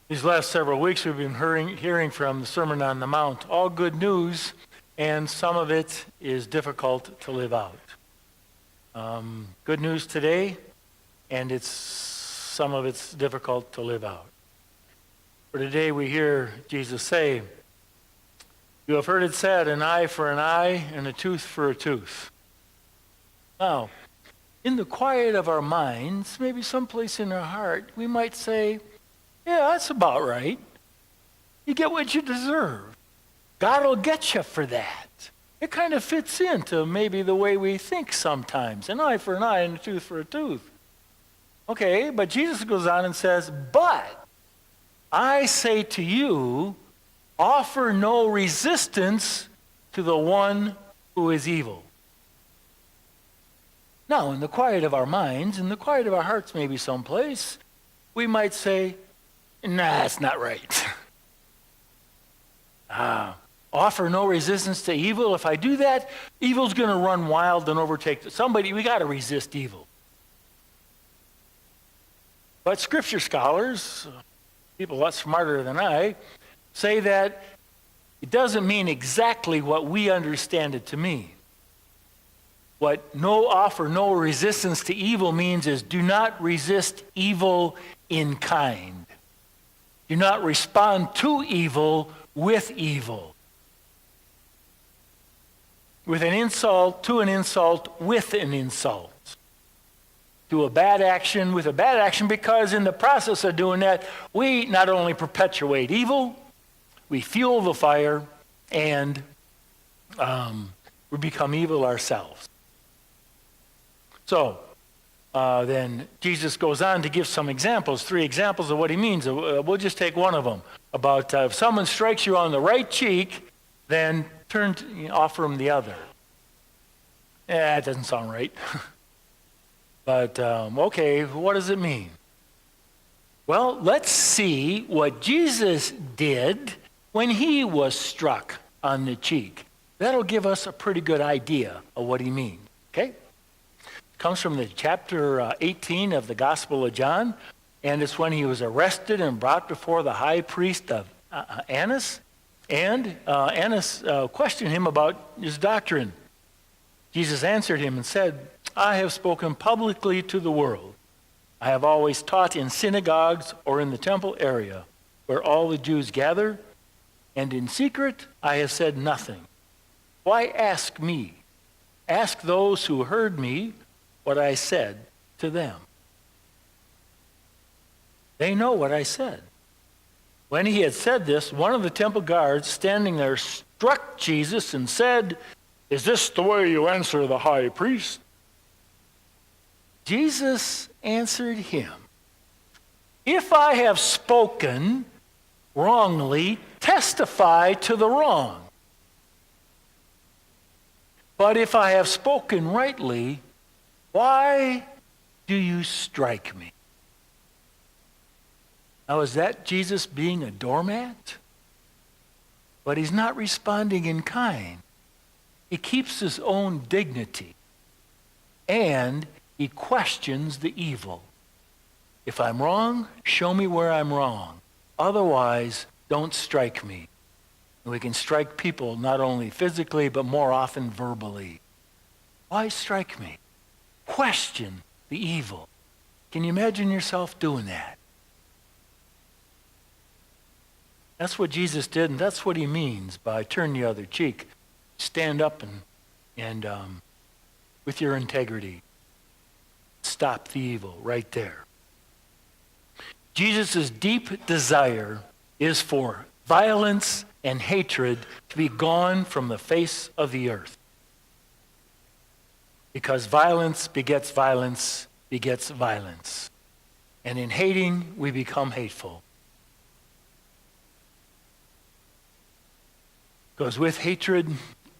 These last several weeks we've been hearing from the Sermon on the Mount. All good news, and some of it is difficult to live out. Good news today, and some of it's difficult to live out. For today we hear Jesus say, "You have heard it said, an eye for an eye and a tooth for a tooth." Now, in the quiet of our minds, maybe someplace in our heart, we might say, yeah, that's about right. You get what you deserve. God will get you for that. It kind of fits into maybe the way we think sometimes. An eye for an eye and a tooth for a tooth. Okay, but Jesus goes on and says, "But I say to you, offer no resistance to the one who is evil." Now, in the quiet of our minds, in the quiet of our hearts maybe someplace, we might say, nah, that's not right. Offer no resistance to evil. If I do that, evil's going to run wild and overtake somebody. We got to resist evil. But scripture scholars, people a lot smarter than I, say that it doesn't mean exactly what we understand it to mean. What offer no resistance to evil means is do not resist evil in kind. Do not respond to evil with evil. With an insult, to an insult, with an insult. Do a bad action with a bad action, because in the process of doing that, we not only perpetuate evil, we fuel the fire, and we become evil ourselves. So, then Jesus goes on to give some examples, 3 examples of what he means. We'll just take one of them. About if someone strikes you on the right cheek, then offer him the other. That doesn't sound right. But, okay, what does it mean? Well, let's see what Jesus did when he was struck on the cheek. That'll give us a pretty good idea of what he means, okay? It comes from the chapter 18 of the Gospel of John, and it's when he was arrested and brought before the high priest of Annas, and Annas questioned him about his doctrine. Jesus answered him and said, "I have spoken publicly to the world. I have always taught in synagogues or in the temple area where all the Jews gather, and in secret I have said nothing. Why ask me? Ask those who heard me what I said to them. They know what I said." When he had said this, one of the temple guards standing there struck Jesus and said, "Is this the way you answer the high priest?" Jesus answered him, "If I have spoken wrongly, testify to the wrong. But if I have spoken rightly, why do you strike me?" Now, is that Jesus being a doormat? But he's not responding in kind. He keeps his own dignity, and he questions the evil. If I'm wrong, show me where I'm wrong. Otherwise, don't strike me. And we can strike people not only physically, but more often verbally. Why strike me? Question the evil. Can you imagine yourself doing that? That's what Jesus did, and that's what he means by turn the other cheek. Stand up and with your integrity, stop the evil right there. Jesus' deep desire is for violence and hatred to be gone from the face of the earth. Because violence begets violence begets violence. And in hating, we become hateful. Because with hatred,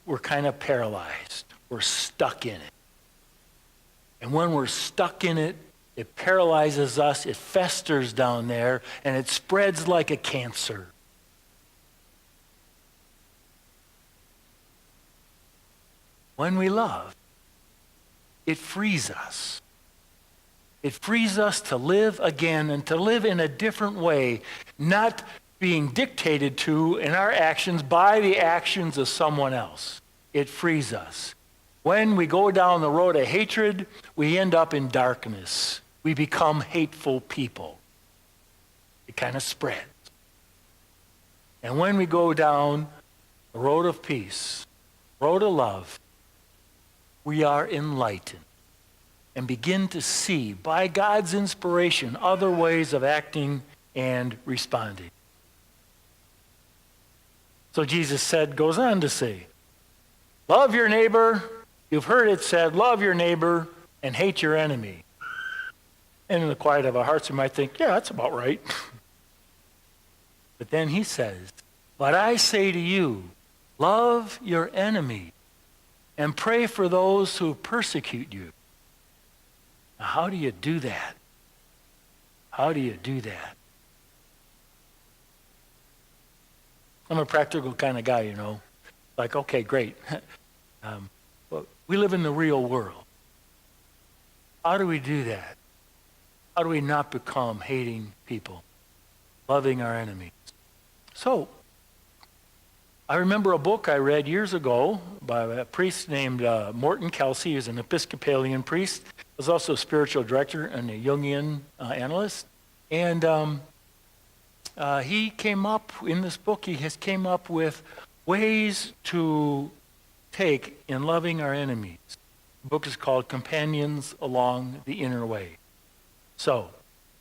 we're kind of paralyzed. We're stuck in it. And when we're stuck in it, it paralyzes us, it festers down there, and it spreads like a cancer. When we love, it frees us. It frees us to live again and to live in a different way, not being dictated to in our actions by the actions of someone else. It frees us. When we go down the road of hatred, we end up in darkness. We become hateful people. It kind of spreads. And when we go down the road of peace, road of love, we are enlightened and begin to see, by God's inspiration, other ways of acting and responding. So Jesus goes on to say, love your neighbor. You've heard it said, love your neighbor and hate your enemy. And in the quiet of our hearts, we might think, yeah, that's about right. But then he says, but I say to you, love your enemy and pray for those who persecute you. Now, how do you do that? How do you do that? I'm a practical kind of guy, you know. Like, okay, great. But we live in the real world. How do we do that? How do we not become hating people, loving our enemies? So, I remember a book I read years ago by a priest named Morton Kelsey. He was an Episcopalian priest. He was also a spiritual director and a Jungian analyst. And he came up, in this book, he has came up with ways to take in loving our enemies. The book is called Companions Along the Inner Way. So,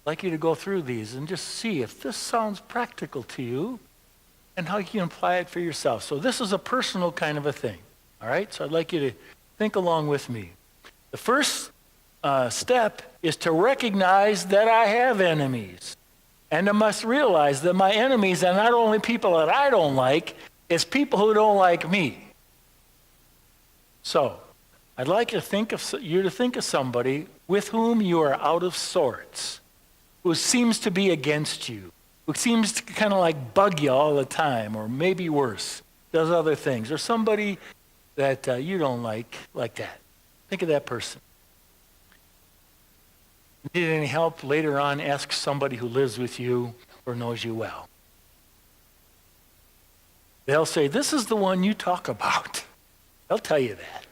I'd like you to go through these and just see if this sounds practical to you and how you can apply it for yourself. So this is a personal kind of a thing, all right? So I'd like you to think along with me. The first step is to recognize that I have enemies. And I must realize that my enemies are not only people that I don't like, it's people who don't like me. So, I'd like you to think of somebody with whom you are out of sorts, who seems to be against you, who seems to kind of like bug you all the time, or maybe worse, does other things, or somebody that you don't like that. Think of that person. Need any help later on, ask somebody who lives with you or knows you well. They'll say, this is the one you talk about. They'll tell you that.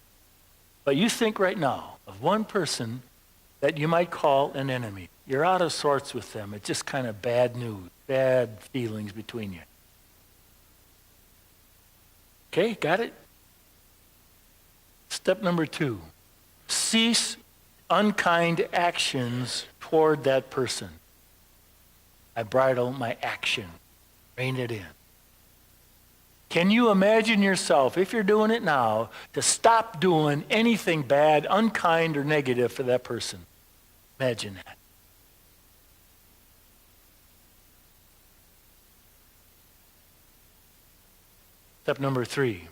But you think right now of one person that you might call an enemy. You're out of sorts with them. It's just kind of bad news, bad feelings between you. Okay, got it? Step number 2, cease unkind actions toward that person. I bridle my action, rein it in. Can you imagine yourself, if you're doing it now, to stop doing anything bad, unkind, or negative for that person? Imagine that. Step number 3,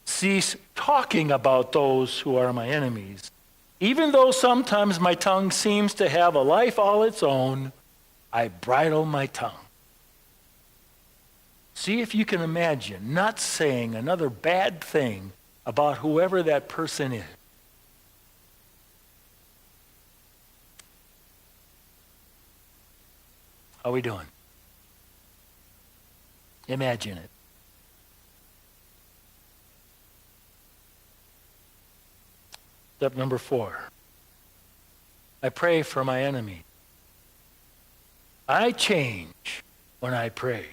cease talking about those who are my enemies. Even though sometimes my tongue seems to have a life all its own, I bridle my tongue. See if you can imagine not saying another bad thing about whoever that person is. How are we doing? Imagine it. Step number 4. I pray for my enemy. I change when I pray.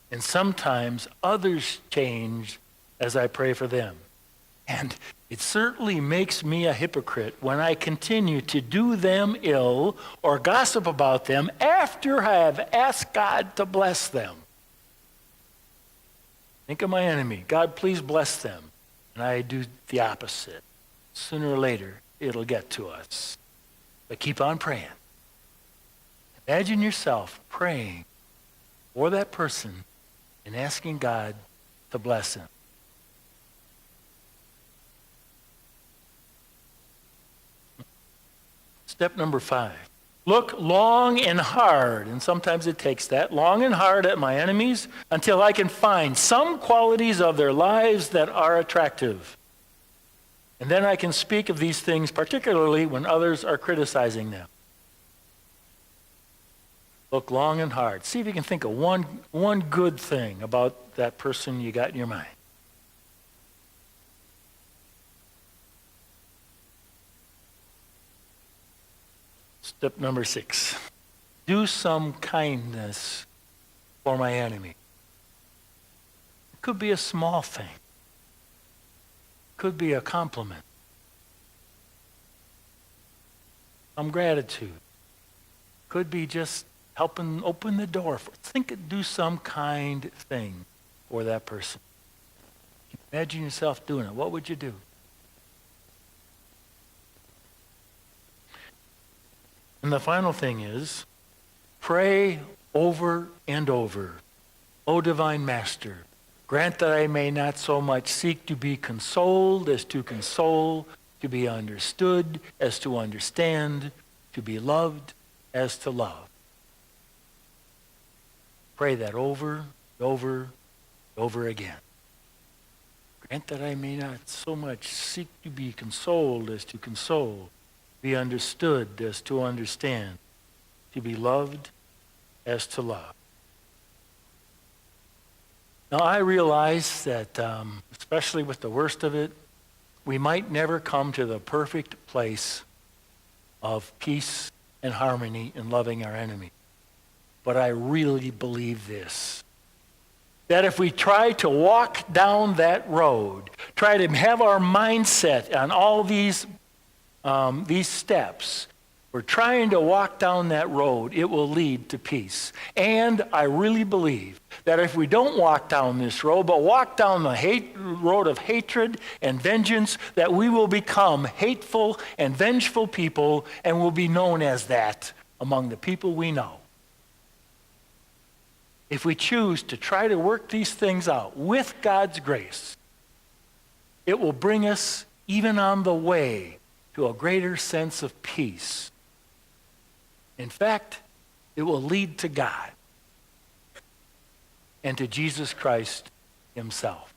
And sometimes others change as I pray for them. And it certainly makes me a hypocrite when I continue to do them ill or gossip about them after I have asked God to bless them. Think of my enemy. God, please bless them. And I do the opposite. Sooner or later, it'll get to us. But keep on praying. Imagine yourself praying for that person and asking God to bless him. Step number 5. Look long and hard, and sometimes it takes that, long and hard at my enemies until I can find some qualities of their lives that are attractive. And then I can speak of these things, particularly when others are criticizing them. Look long and hard. See if you can think of one good thing about that person you got in your mind. Step number 6. Do some kindness for my enemy. It could be a small thing. It could be a compliment. Some gratitude. Could be just helping open the door. Do some kind thing for that person. Imagine yourself doing it. What would you do? And the final thing is, pray over and over. O divine Master, grant that I may not so much seek to be consoled as to console, to be understood as to understand, to be loved as to love. Pray that over, over, over again. Grant that I may not so much seek to be consoled as to console, be understood as to understand, to be loved as to love. Now I realize that, especially with the worst of it, we might never come to the perfect place of peace and harmony in loving our enemy. But I really believe this, that if we try to walk down that road, try to have our mindset on all these steps, we're trying to walk down that road, it will lead to peace. And I really believe that if we don't walk down this road, but walk down the road of hatred and vengeance, that we will become hateful and vengeful people and will be known as that among the people we know. If we choose to try to work these things out with God's grace, it will bring us even on the way to a greater sense of peace. In fact, it will lead to God and to Jesus Christ himself.